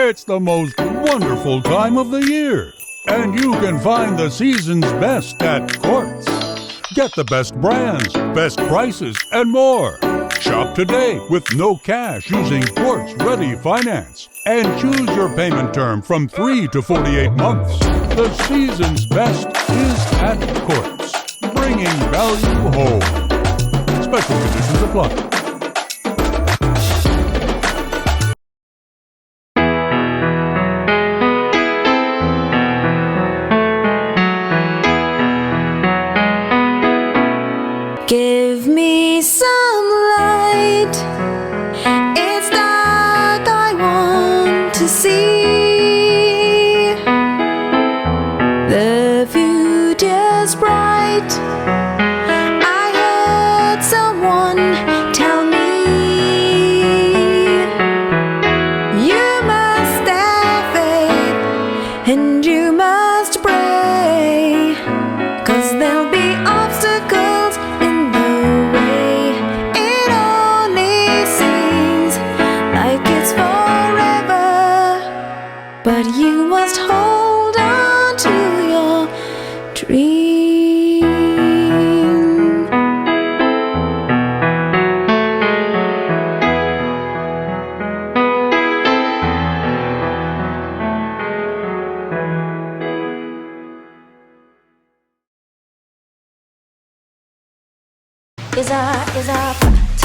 It's the most wonderful time of the year, and you can find the season's best at Courts. Get the best brands, best prices, and more. Shop today with no cash using Quartz Ready Finance and choose your payment term from 3 to 48 months. The season's best is at Quartz, bringing value home. Special conditions apply. Give me some light. It's dark, I want to see. The future's bright. I heard someone tell me you must have faith and you must pray, 'cause there'll be obstacles in the way. It only seems like it's forever, but you must hold on to your dream. Is a fact,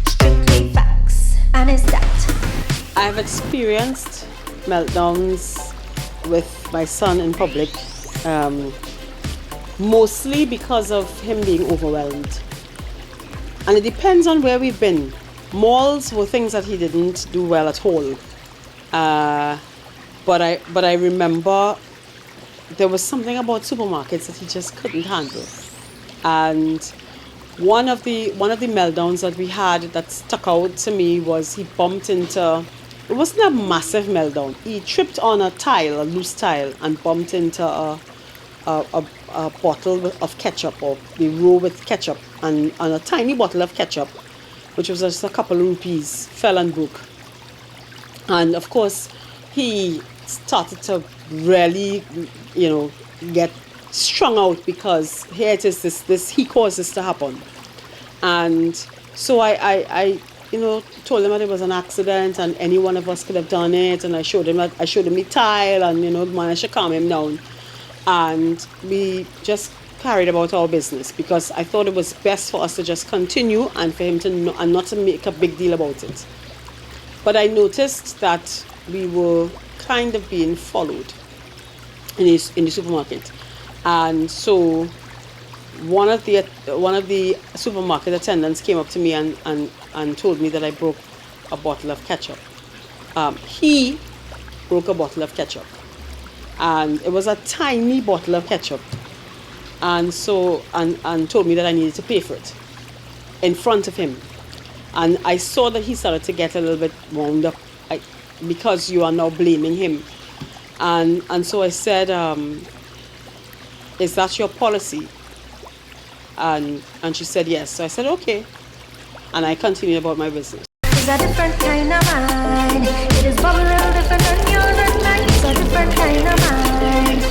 strictly facts, and is that? I've experienced meltdowns with my son in public, mostly because of him being overwhelmed. And it depends on where we've been. Malls were things that he didn't do well at all. But I remember there was something about supermarkets that he just couldn't handle. And one of the meltdowns that we had that stuck out to me was he bumped into, it wasn't a massive meltdown. He tripped on a tile, a loose tile, and bumped into a bottle of ketchup, or the row with ketchup, and a tiny bottle of ketchup, which was just a couple of rupees, fell and broke. And of course, he started to really, get strung out, because here it is, this he caused this to happen. And so I told him that it was an accident and any one of us could have done it, and I showed him the tile, and managed to calm him down, and we just carried about our business, because I thought it was best for us to just continue and for him to and not to make a big deal about it. But I noticed that we were kind of being followed in the supermarket. And so one of the supermarket attendants came up to me and told me that I broke a bottle of ketchup. He broke a bottle of ketchup, and it was a tiny bottle of ketchup, and so and told me that I needed to pay for it in front of him. And I saw that he started to get a little bit wound up, because you are now blaming him. And so I said, is that your policy? And she said yes. So I said okay, and I continued about my business. It's a different kind of mind. It is but a little different than yours and mine. It's a different kind of mind.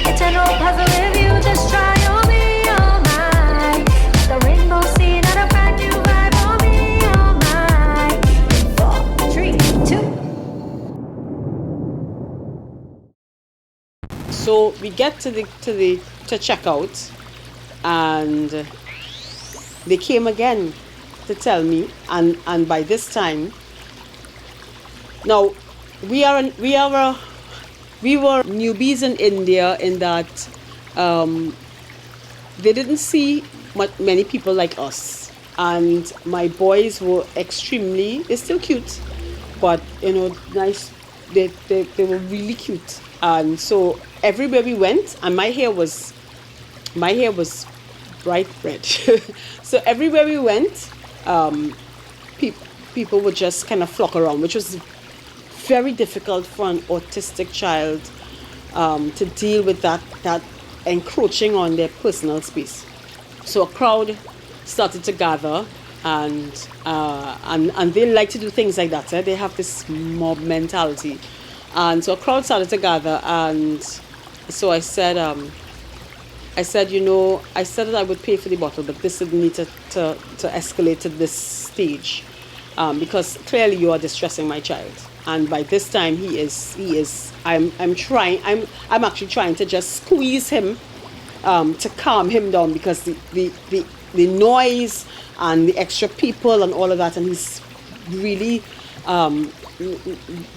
It's an old puzzle if you just try. You'll be all mine. The rainbow scene and a brand new vibe. You'll be all mine. 4, 3, 2. So we get to checkout, and they came again to tell me, and by this time, now we were newbies in India, in that they didn't see many people like us, and my boys were they're still cute, but nice. They were really cute, and so everywhere we went, and my hair was bright red. So everywhere we went, people would just kind of flock around, which was very difficult for an autistic child to deal with that encroaching on their personal space. So a crowd started to gather, and they like to do things like that. They have this mob mentality, and so a crowd started to gather, and so I said, I said that I would pay for the bottle, but this didn't need to escalate to this stage, because clearly you are distressing my child, and by this time he is. I'm actually trying to just squeeze him, to calm him down, because the noise and the extra people and all of that, and he's really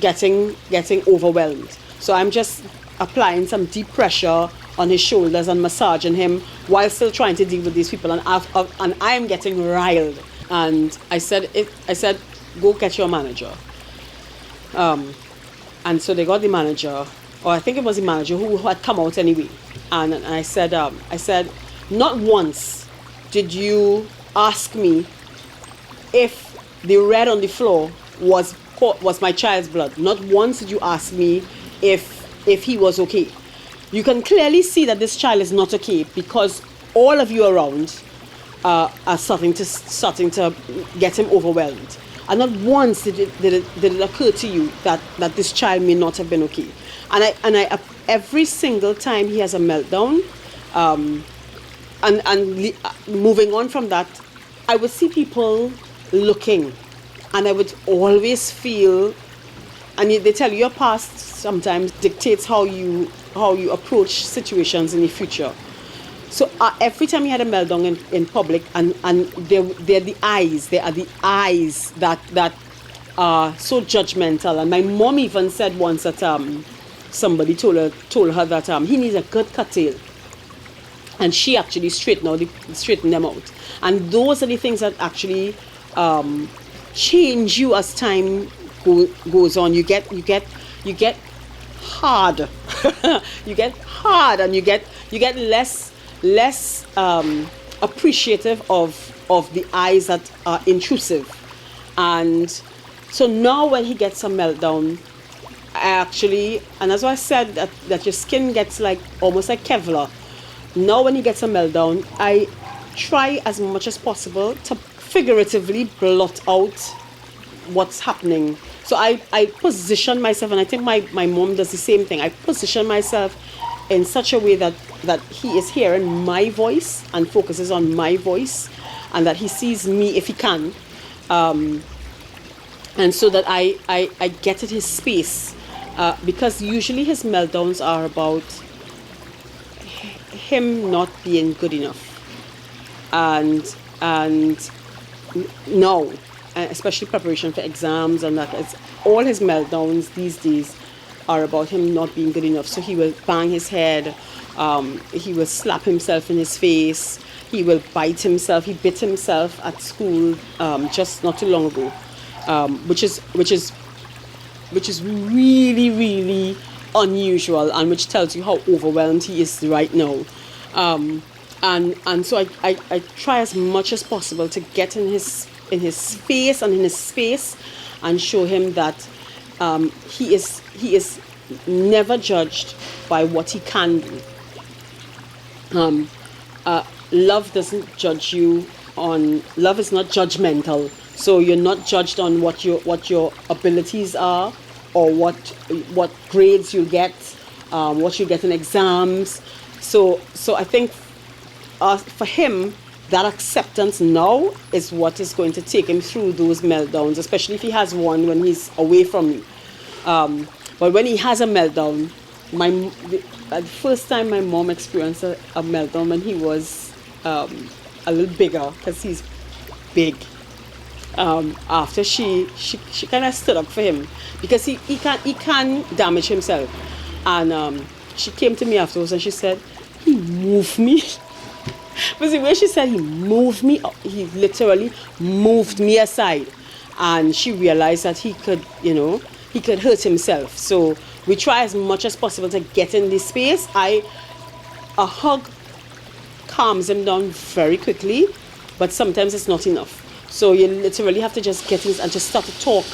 getting overwhelmed. So I'm just applying some deep pressure on his shoulders and massaging him while still trying to deal with these people, and I'm getting riled. And I said, go get your manager. And so they got the manager, or I think it was the manager who had come out anyway. And I said, not once did you ask me if the red on the floor was my child's blood. Not once did you ask me if he was okay. You can clearly see that this child is not okay, because all of you around are starting to get him overwhelmed. And not once did it occur to you that this child may not have been okay. And I every single time he has a meltdown, and moving on from that, I would see people looking, and I would always feel, and they tell you your past sometimes dictates how you approach situations in the future. So every time he had a meltdown in public, and they're the eyes that are so judgmental. And my mom even said once that somebody told her that he needs a good curtail, and she actually straightened them out. And those are the things that actually change you as time goes on. You get hard. You get hard, and you get less appreciative of the eyes that are intrusive. And so now when he gets a meltdown, and that's why I said that your skin gets like almost like Kevlar. Now when he gets a meltdown, I try as much as possible to figuratively blot out what's happening. So I position myself, and I think my mom does the same thing. I position myself in such a way that he is hearing my voice and focuses on my voice, and that he sees me if he can, and so that I get at his space, because usually his meltdowns are about him not being good enough, and now, especially preparation for exams, and that it's all his meltdowns these days are about him not being good enough. So he will bang his head, he will slap himself in his face, he will bite himself. He bit himself at school just not too long ago, which is really, really unusual, and which tells you how overwhelmed he is right now. And so I try as much as possible to get in his face and in his space, and show him that he is never judged by what he can do. Love doesn't judge you love is not judgmental. So you're not judged on what your abilities are, or what grades you get, what you get in exams. So I think for him, that acceptance now is what is going to take him through those meltdowns, especially if he has one when he's away from me. But when he has a meltdown, the first time my mom experienced a meltdown when he was a little bigger, because he's big. After she kind of stood up for him, because he can damage himself, and she came to me afterwards and she said, he moved me. But the way she said he moved me, he literally moved me aside, and she realized that he could hurt himself. So we try as much as possible to get in this space. A hug calms him down very quickly, but sometimes it's not enough. So you literally have to just get in and just start to talk,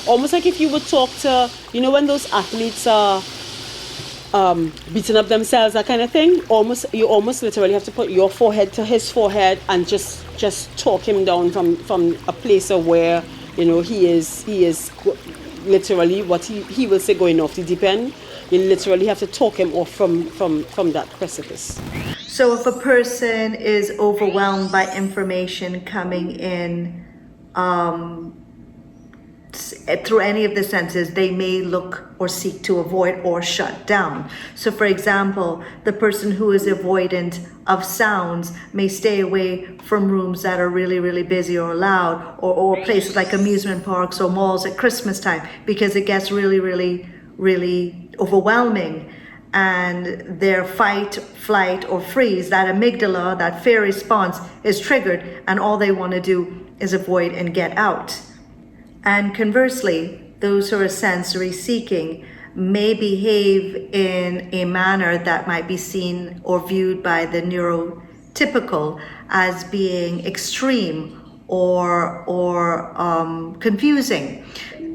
almost like if you would talk to, when those athletes are beating up themselves, that kind of thing. You almost literally have to put your forehead to his forehead and just talk him down from a place of where he is literally what he will say going off the deep end. You literally have to talk him off from that precipice. So if a person is overwhelmed by information coming in through any of the senses, they may look or seek to avoid or shut down. So for example, the person who is avoidant of sounds may stay away from rooms that are really, really busy or loud, or places like amusement parks or malls at Christmas time, because it gets really, really, really overwhelming. And their fight, flight, or freeze, that amygdala, that fear response is triggered, and all they want to do is avoid and get out. And conversely, those who are sensory seeking may behave in a manner that might be seen or viewed by the neurotypical as being extreme or confusing.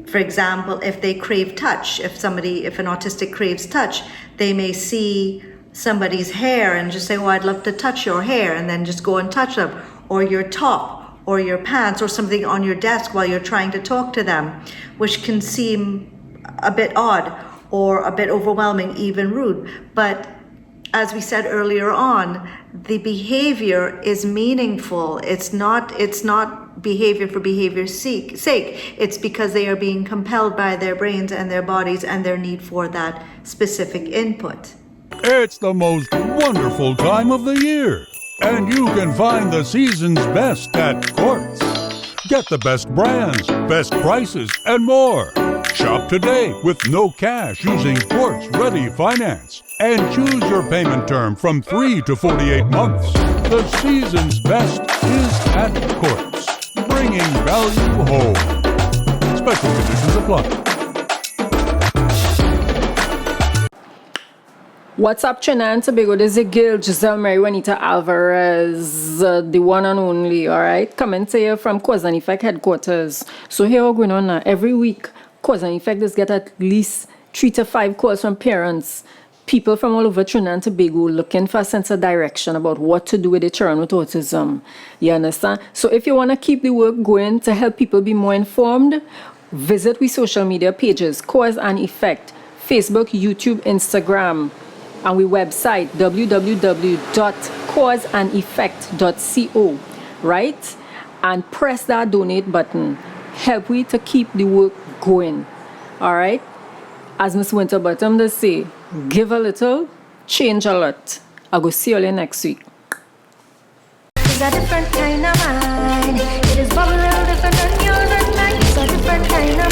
For example, if they crave touch, if an autistic craves touch, they may see somebody's hair and just say, "Oh, I'd love to touch your hair," and then just go and touch them, or your top, or your pants, or something on your desk while you're trying to talk to them, which can seem a bit odd or a bit overwhelming, even rude. But as we said earlier on, the behavior is meaningful. It's not behavior for behavior's sake. It's because they are being compelled by their brains and their bodies and their need for that specific input. It's the most wonderful time of the year, and you can find the season's best at Quartz. Get the best brands, best prices, and more. Shop today with no cash using Quartz Ready Finance, and choose your payment term from 3 to 48 months. The season's best is at Quartz, bringing value home. Special conditions apply. What's up, Trinidad and Tobago? This is Gil, Giselle Mary Juanita Alvarez, the one and only, all right? Coming to you from Cause and Effect headquarters. So here we're going on now. Every week, Cause and Effect does get at least 3 to 5 calls from parents, people from all over Trinidad and Tobago looking for a sense of direction about what to do with their children with autism. You understand? So if you want to keep the work going to help people be more informed, visit we social media pages, Cause and Effect, Facebook, YouTube, Instagram, and we website www.causeandeffect.co, right? And press that donate button. Help we to keep the work going, all right? As Ms. Winterbottom does say, give a little, change a lot. I'll go see you all next week. It's a different kind of mind. It is but a little different than yours and mine. It's a different kind of